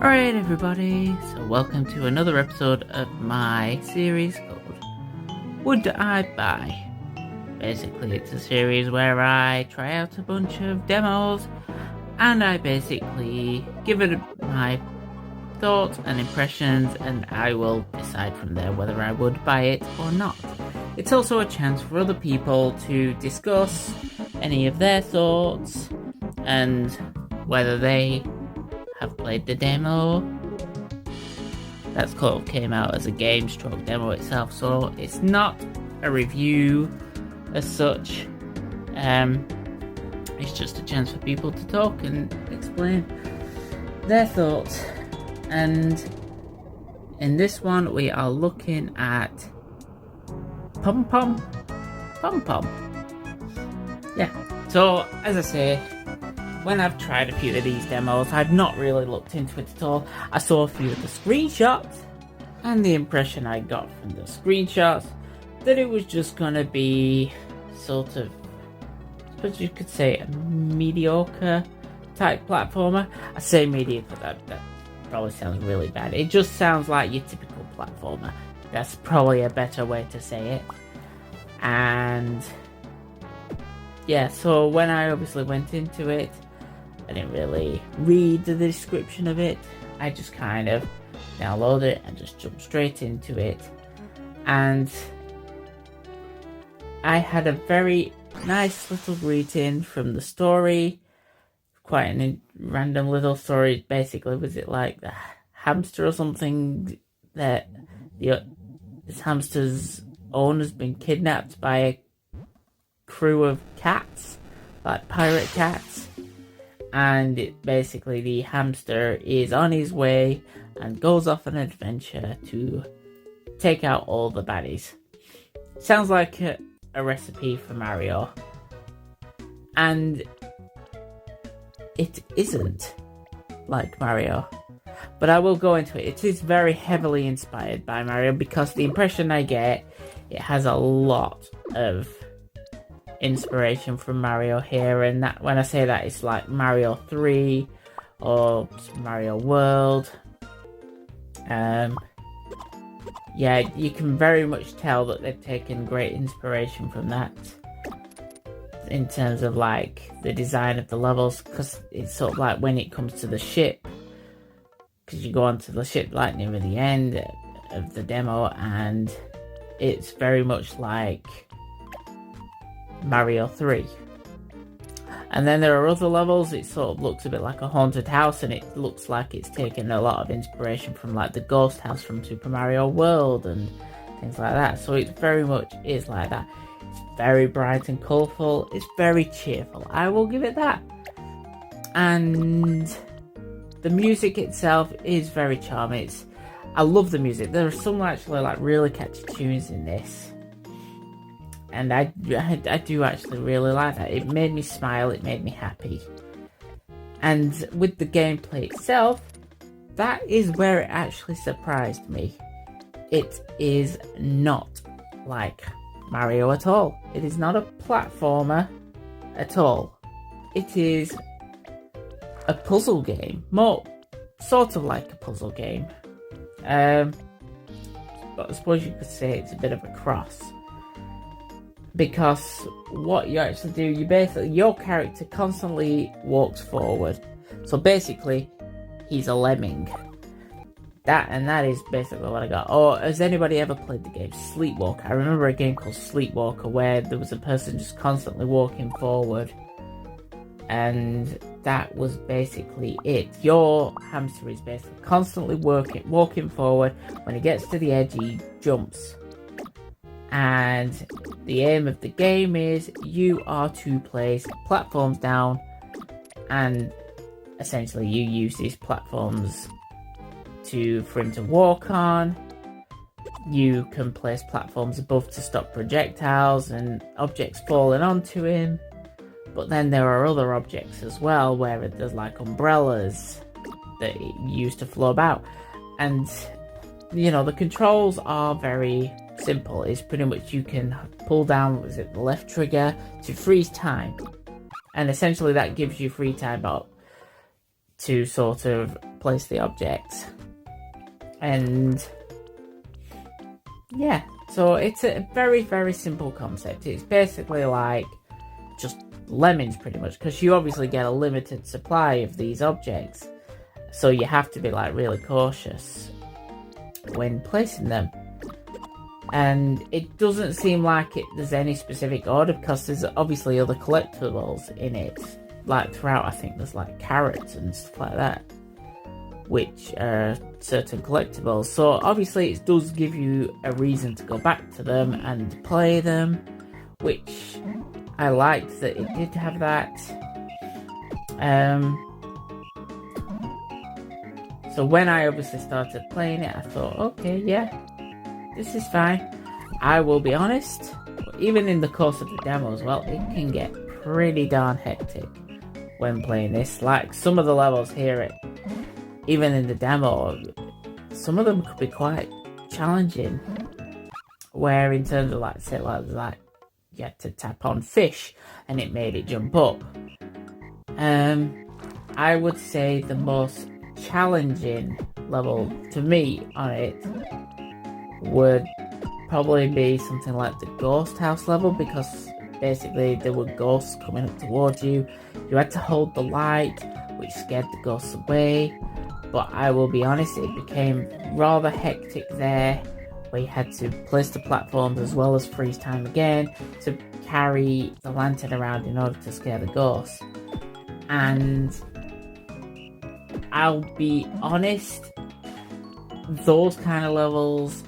Alright everybody, so welcome to another episode of my series called Would I Buy? Basically it's a series where I try out a bunch of demos and I basically give it my thoughts and impressions and I will decide from there whether I would buy it or not. It's also a chance for other people to discuss any of their thoughts and whether they have played the demo. That's came out as a game stroke demo itself, so it's not a review as such. It's just a chance for people to talk and explain their thoughts. And in this one we are looking at Pom Pom. Yeah, so as I say, when I've tried a few of these demos, I've not really looked into it at all. I saw a few of the screenshots, and the impression I got from the screenshots that it was just gonna be sort of, I suppose you could say, a mediocre type platformer. I say mediocre, that probably sounds really bad. It just sounds like your typical platformer. That's probably a better way to say it. And yeah, so when I obviously went into it, I didn't really read the description of it. I just kind of downloaded it and just jumped straight into it. And I had a very nice little greeting from the story. Quite a random little story. Basically, was it like the hamster or something that this hamster's owner's been kidnapped by a crew of cats, like pirate cats, and basically the hamster is on his way and goes off on an adventure to take out all the baddies. Sounds like a recipe for Mario, and it isn't like Mario, but I will go into it. It is very heavily inspired by Mario because the impression I get, it has a lot of inspiration from Mario here, and that when I say that, it's like Mario 3 or Mario World. Yeah, you can very much tell that they've taken great inspiration from that in terms of like the design of the levels, because it's sort of like when it comes to the ship, because you go onto the ship like near the end of the demo, and it's very much like Mario 3. And then there are other levels, it sort of looks a bit like a haunted house, and it looks like it's taken a lot of inspiration from like the ghost house from Super Mario World and things like that. So it very much is like that. It's very bright and colourful, it's very cheerful, I will give it that. And the music itself is very charming. I love the music. There are some actually like really catchy tunes in this, and I do actually really like that. It made me smile, it made me happy. And with the gameplay itself, that is where it actually surprised me. It is not like Mario at all. It is not a platformer at all. It is a puzzle game, more sort of like a puzzle game. But I suppose you could say it's a bit of a cross, because what you actually do, your character constantly walks forward. So basically, he's a lemming. That is basically what I got. Or has anybody ever played the game Sleepwalker? I remember a game called Sleepwalker where there was a person just constantly walking forward, and that was basically it. Your hamster is basically constantly walking forward. When he gets to the edge, he jumps. And the aim of the game is you are to place platforms down, and essentially you use these platforms for him to walk on. You can place platforms above to stop projectiles and objects falling onto him. But then there are other objects as well, where there's like umbrellas that you use to flow about. And, you know, the controls are very simple. It's pretty much you can pull down, the left trigger to freeze time. And essentially that gives you free time about to sort of place the objects. And yeah, so it's a very, very simple concept. It's basically like just lemons pretty much, because you obviously get a limited supply of these objects, so you have to be like really cautious when placing them. And it doesn't seem like there's any specific order, because there's obviously other collectibles in it. Like throughout, I think there's like carrots and stuff like that, which are certain collectibles. So obviously it does give you a reason to go back to them and play them, which I liked that it did have that. So when I obviously started playing it, I thought, okay, yeah, this is fine. I will be honest, even in the course of the demo as well, it can get pretty darn hectic when playing this. Like some of the levels here, even in the demo, some of them could be quite challenging. Where in terms of like, say like you had to tap on fish and it made it jump up. I would say the most challenging level to me on it would probably be something like the ghost house level, because basically there were ghosts coming up towards you. You had to hold the light, which scared the ghosts away. But I will be honest, it became rather hectic there, where you had to place the platforms as well as freeze time again to carry the lantern around in order to scare the ghosts. And I'll be honest, those kind of levels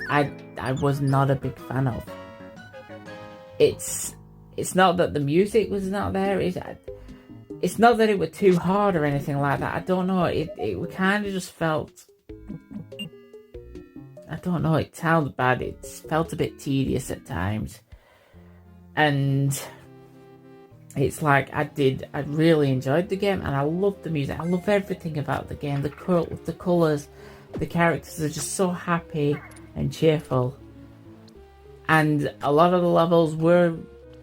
I was not a big fan of. It's not that the music was not there, it's not that it was too hard or anything like that. I don't know, it kind of just felt, I don't know, it sounds bad, it felt a bit tedious at times. And it's like I really enjoyed the game, and I loved the music, I love everything about the game, the colours, the characters are just so happy and cheerful. And a lot of the levels were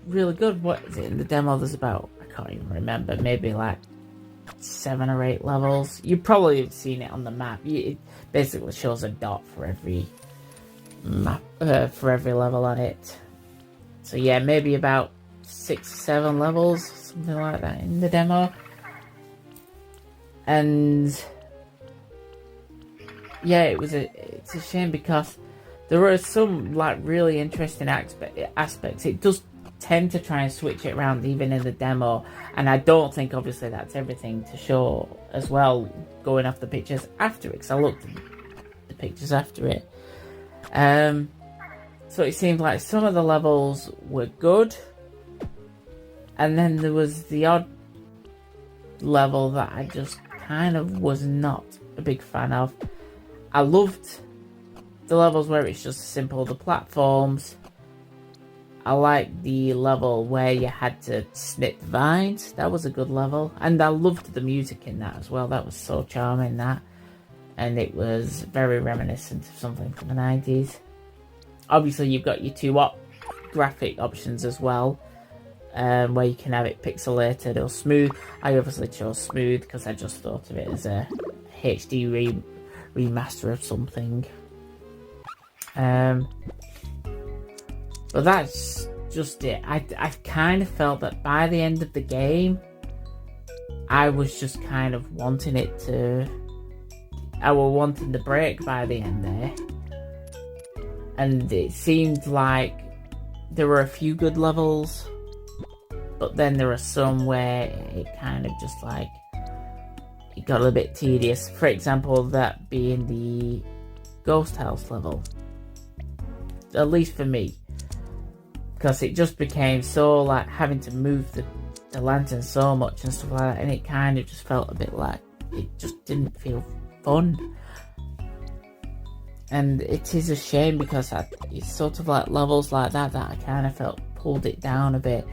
really good. What is it in the demo? There's about, I can't even remember, maybe like 7 or 8 levels. You probably have seen it on the map. It basically shows a dot for every map, for every level on it. So yeah, maybe about 6 or 7 levels, something like that in the demo. And yeah, it's a shame, because there are some like really interesting aspects. It does tend to try and switch it around even in the demo, and I don't think obviously that's everything to show as well, going off the pictures after it, because I looked at the pictures after it. So it seemed like some of the levels were good, and then there was the odd level that I just kind of was not a big fan of. I loved the levels where it's just simple, the platforms. I like the level where you had to snip vines. That was a good level. And I loved the music in that as well. That was so charming, that. And it was very reminiscent of something from the 90s. Obviously, you've got your 2 graphic options as well, where you can have it pixelated or smooth. I obviously chose smooth because I just thought of it as a HD remaster of something. But that's just it. I kind of felt that by the end of the game, I was just kind of wanting it to... I was wanting the break by the end there. And it seemed like there were a few good levels, but then there are some where it kind of just like... it got a little bit tedious. For example, that being the ghost house level. At least for me. Because it just became so like having to move the lantern so much and stuff like that, and it kind of just felt a bit like it just didn't feel fun. And it is a shame, because it's sort of like levels like that I kind of felt pulled it down a bit.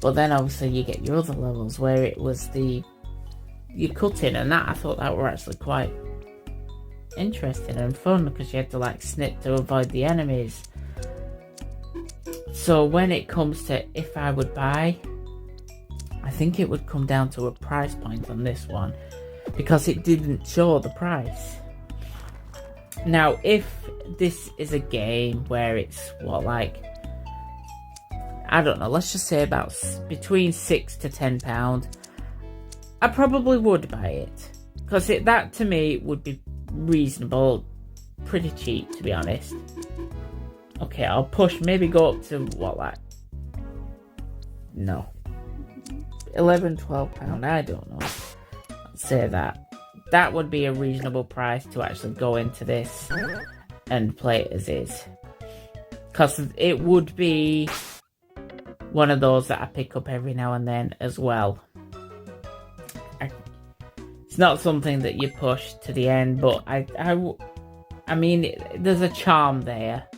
But then obviously you get your other levels where it was your cutting, and that I thought that were actually quite interesting and fun, because you had to like snip to avoid the enemies. So when it comes to if I would buy, I think think it would come down to a price point on this one, because it didn't show the price. Now, if this is a game where it's I don't know, let's just say about between £6 to £10, I probably would buy it, because that to me would be reasonable, pretty cheap, to be honest. Okay, I'll maybe go up to no, £11-12, I don't know. I'll say that would be a reasonable price to actually go into this and play it as is, because it would be one of those that I pick up every now and then as well. It's not something that you push to the end, but I mean, there's a charm there,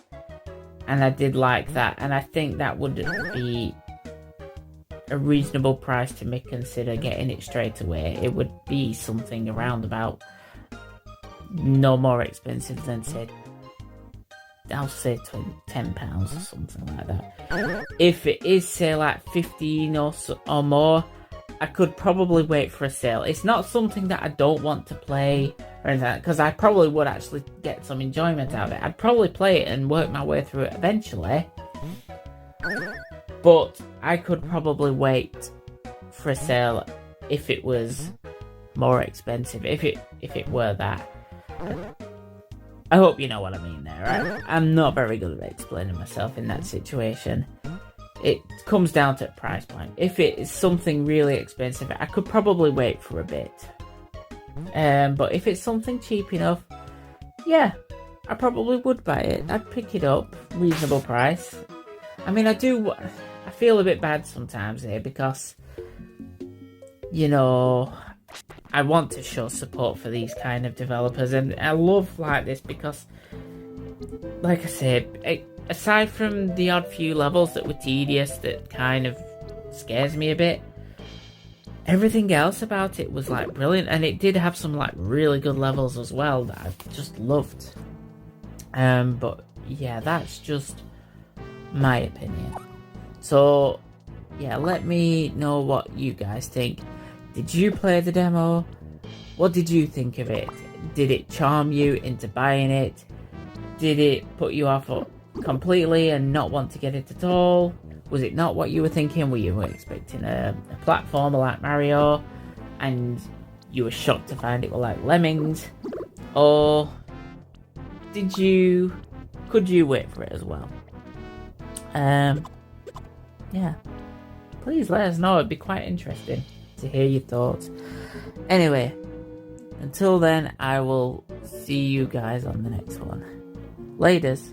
and I did like that, and I think that would be a reasonable price to me consider getting it straight away. It would be something around about no more expensive than, say, I'll say £10 or something like that. If it is, say, like 15 or more, I could probably wait for a sale. It's not something that I don't want to play or anything, because I probably would actually get some enjoyment out of it. I'd probably play it and work my way through it eventually, but I could probably wait for a sale if it was more expensive, if it were that. I hope you know what I mean there, right? I'm not very good at explaining myself in that situation. It comes down to a price point. If it is something really expensive, I could probably wait for a bit. But if it's something cheap enough, yeah, I probably would buy it. I'd pick it up, reasonable price. I mean, I feel a bit bad sometimes here, because, you know, I want to show support for these kind of developers, and I love like this because, like I said, aside from the odd few levels that were tedious, that kind of scares me a bit, everything else about it was like brilliant, and it did have some like really good levels as well that I just loved. But yeah, that's just my opinion. So yeah, let me know what you guys think. Did you play the demo? What did you think of it? Did it charm you into buying it? Did it put you off completely and not want to get it at all? Was it not what you were thinking? Were you expecting a platformer like Mario, and you were shocked to find it were like Lemmings? Or could you wait for it as well? Yeah, please let us know. It'd be quite interesting to hear your thoughts. Anyway, until then, I will see you guys on the next one. Laters.